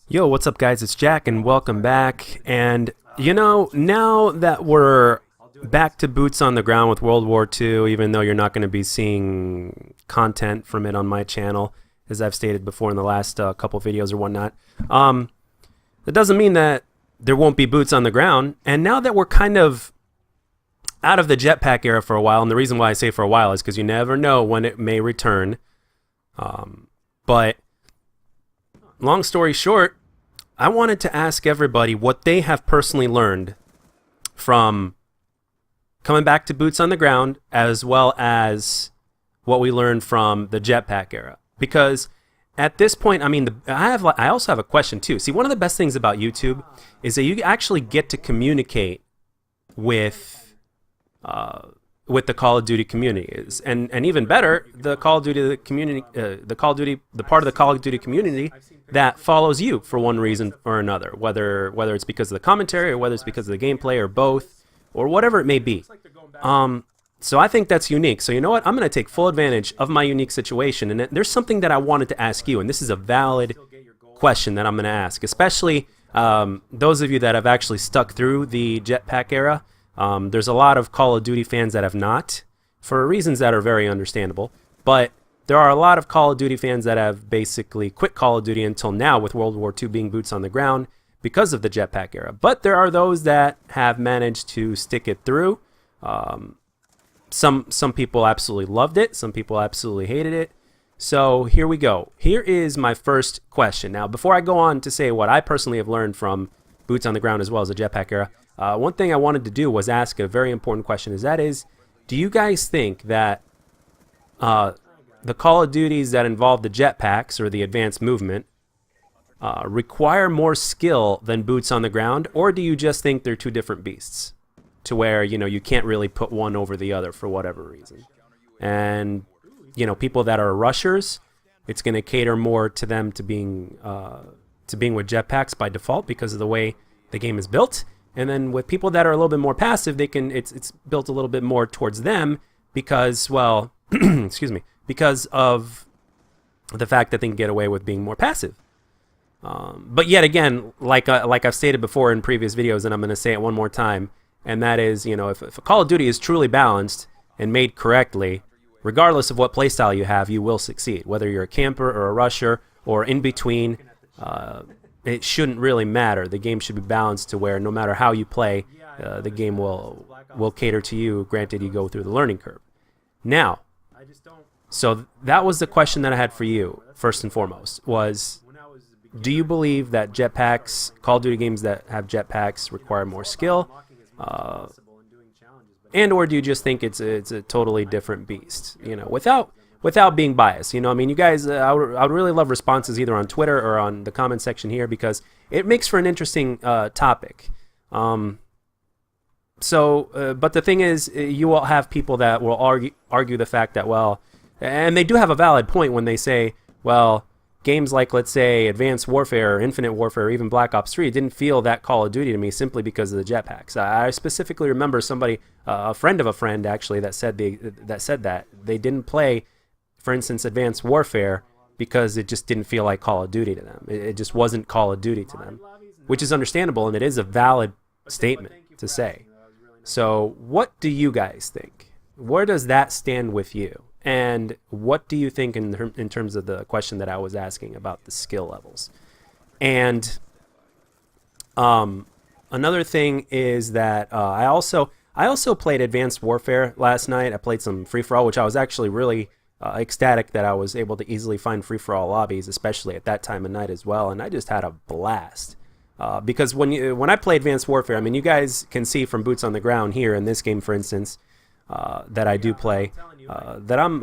Yo, what's up, guys? It's Jack, and welcome back. And, you know, now that we're back to boots on the ground with World War II, even though you're not going to be seeing content from it on my channel, as I've stated before in the last couple videos or whatnot, that doesn't mean that there won't be boots on the ground. And now that we're kind of out of the jetpack era for a while, and the reason why I say for a while is because you never know when it may return. But long story short, I wanted to ask everybody what they have personally learned from coming back to boots on the ground, as well as what we learned from the jetpack era. Because at this point, I mean, I also have a question too. See, one of the best things about YouTube is that you actually get to communicate with the Call of Duty community, and even better, the Call of Duty community, the part of the Call of Duty community that follows you for one reason or another, whether it's because of the commentary or whether it's because of the gameplay or both, or whatever it may be. So I think that's unique. So you know what? I'm going to take full advantage of my unique situation, and there's something that I wanted to ask you, and this is a valid question that I'm going to ask, especially those of you that have actually stuck through the jetpack era. There's a lot of Call of Duty fans that have not, for reasons that are very understandable, but there are a lot of Call of Duty fans that have basically quit Call of Duty until now, with World War II being boots on the ground because of the jetpack era. But there are those that have managed to stick it through. Some people absolutely loved it. Some people absolutely hated it. So here we go. Here is my first question. Now, before I go on to say what I personally have learned from boots on the ground as well as the jetpack era, one thing I wanted to do was ask a very important question. Do you guys think that the Call of Duties that involve the jetpacks or the advanced movement require more skill than boots on the ground, or do you just think they're two different beasts, to where you can't really put one over the other for whatever reason? And people that are rushers, it's going to cater more to them to being with jetpacks by default because of the way the game is built. And then with people that are a little bit more passive, it's built a little bit more towards them because, well, excuse me, because of the fact that they can get away with being more passive. But yet again, like I've stated before in previous videos, and I'm going to say it one more time, and that is, if a Call of Duty is truly balanced and made correctly, regardless of what playstyle you have, you will succeed. Whether you're a camper or a rusher or in between, it shouldn't really matter. The game should be balanced to where no matter how you play, the game will cater to you, granted you go through the learning curve. Now, so that was the question that I had for you, first and foremost, was do you believe that jetpacks, Call of Duty games that have jetpacks require more skill? And or do you just think it's a totally different beast, without being biased? I mean, you guys, I would really love responses either on Twitter or on the comment section here, because it makes for an interesting topic. But the thing is, you will have people that will argue the fact that, well, and they do have a valid point when they say, well, games like, let's say, Advanced Warfare or Infinite Warfare or even Black Ops 3 didn't feel that Call of Duty to me simply because of the jetpacks. I specifically remember somebody, a friend of a friend actually, that said that they didn't play, for instance, Advanced Warfare because it just didn't feel like Call of Duty to them. It just wasn't Call of Duty to them, which is understandable, and it is a valid statement to say. So what do you guys think? Where does that stand with you? And what do you think in terms of the question that I was asking about the skill levels? And another thing is that I also played Advanced Warfare last night. I played some free-for-all, which I was actually really ecstatic that I was able to easily find free-for-all lobbies, especially at that time of night as well. And I just had a blast. Because when I play Advanced Warfare, I mean, you guys can see from boots on the ground here in this game, for instance, that I do play, that I'm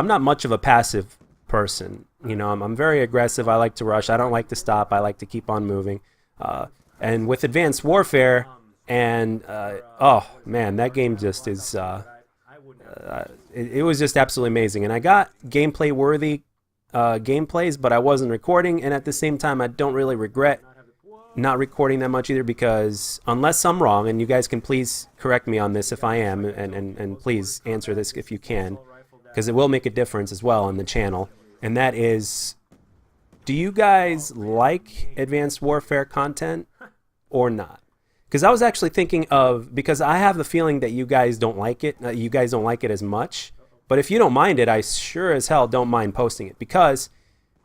not much of a passive person. I'm very aggressive. I like to rush. I don't like to stop. I like to keep on moving. And with Advanced Warfare, and oh man, that game just is. It was just absolutely amazing, and I got gameplay worthy gameplays, but I wasn't recording, and at the same time, I don't really regret not recording that much either, because unless I'm wrong, and you guys can please correct me on this if I am, and please answer this if you can, because it will make a difference as well on the channel, and that is do you guys like Advanced Warfare content or not? Because I was actually thinking of, because I have the feeling that you guys don't like it. You guys don't like it as much. But if you don't mind it, I sure as hell don't mind posting it. Because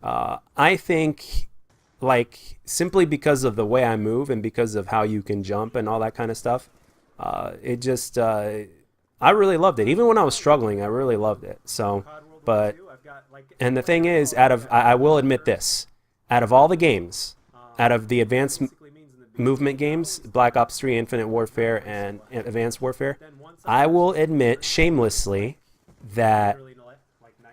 I think, like, simply because of the way I move and because of how you can jump and all that kind of stuff, it just, I really loved it. Even when I was struggling, I really loved it. So, but, and the thing is, I will admit this, out of all the games, out of the advanced movement games, Black Ops 3, Infinite Warfare, and Advanced Warfare, I will admit shamelessly that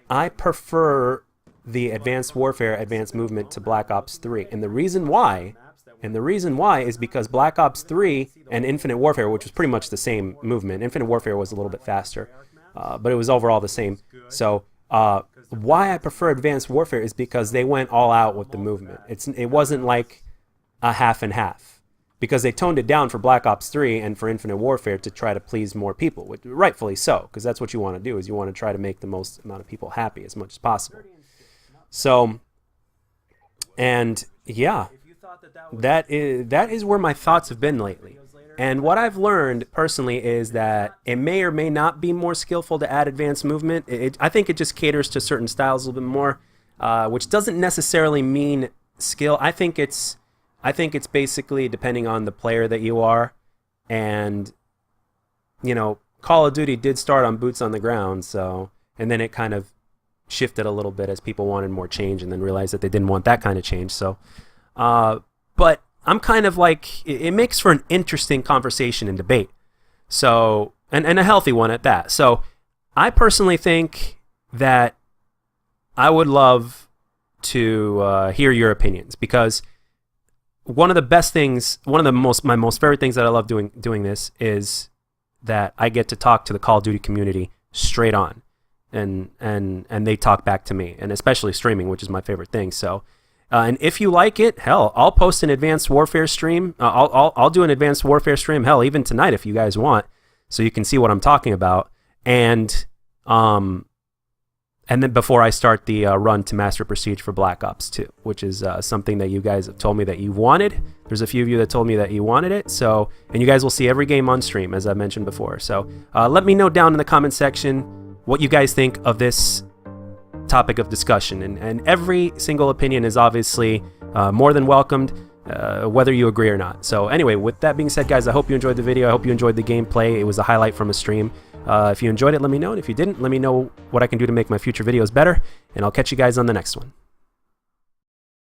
I prefer the Advanced Warfare, Advanced Movement to Black Ops 3. And the reason why is because Black Ops 3 and Infinite Warfare, which was pretty much the same movement, Infinite Warfare was a little bit faster, but it was overall the same. So why I prefer Advanced Warfare is because they went all out with the movement. It wasn't like a half and half. Because they toned it down for Black Ops 3 and for Infinite Warfare to try to please more people, which, rightfully so, because that's what you want to do, is you want to try to make the most amount of people happy as much as possible. So, and yeah, that is where my thoughts have been lately. And what I've learned personally is that it may or may not be more skillful to add advanced movement. I think it just caters to certain styles a little bit more, which doesn't necessarily mean skill. I think it's basically depending on the player that you are. And, you know, Call of Duty did start on boots on the ground, so, and then it kind of shifted a little bit as people wanted more change and then realized that they didn't want that kind of change. So, but I'm kind of like, it makes for an interesting conversation and debate. So, and a healthy one at that. So, I personally think that I would love to hear your opinions, because one of the best things, my most favorite things that I love doing this is that I get to talk to the Call of Duty community straight on, and they talk back to me, and especially streaming, which is my favorite thing. So, and if you like it, hell, I'll post an Advanced Warfare stream. I'll do an Advanced Warfare stream, hell, even tonight if you guys want, so you can see what I'm talking about. And then before I start the run to Master Prestige for Black Ops 2, which is something that you guys have told me that you wanted. There's a few of you that told me that you wanted it. So, and you guys will see every game on stream, as I mentioned before. So let me know down in the comment section what you guys think of this topic of discussion. And every single opinion is obviously more than welcomed, whether you agree or not. So anyway, with that being said, guys, I hope you enjoyed the video. I hope you enjoyed the gameplay. It was a highlight from a stream. If you enjoyed it, let me know. And if you didn't, let me know what I can do to make my future videos better. And I'll catch you guys on the next one.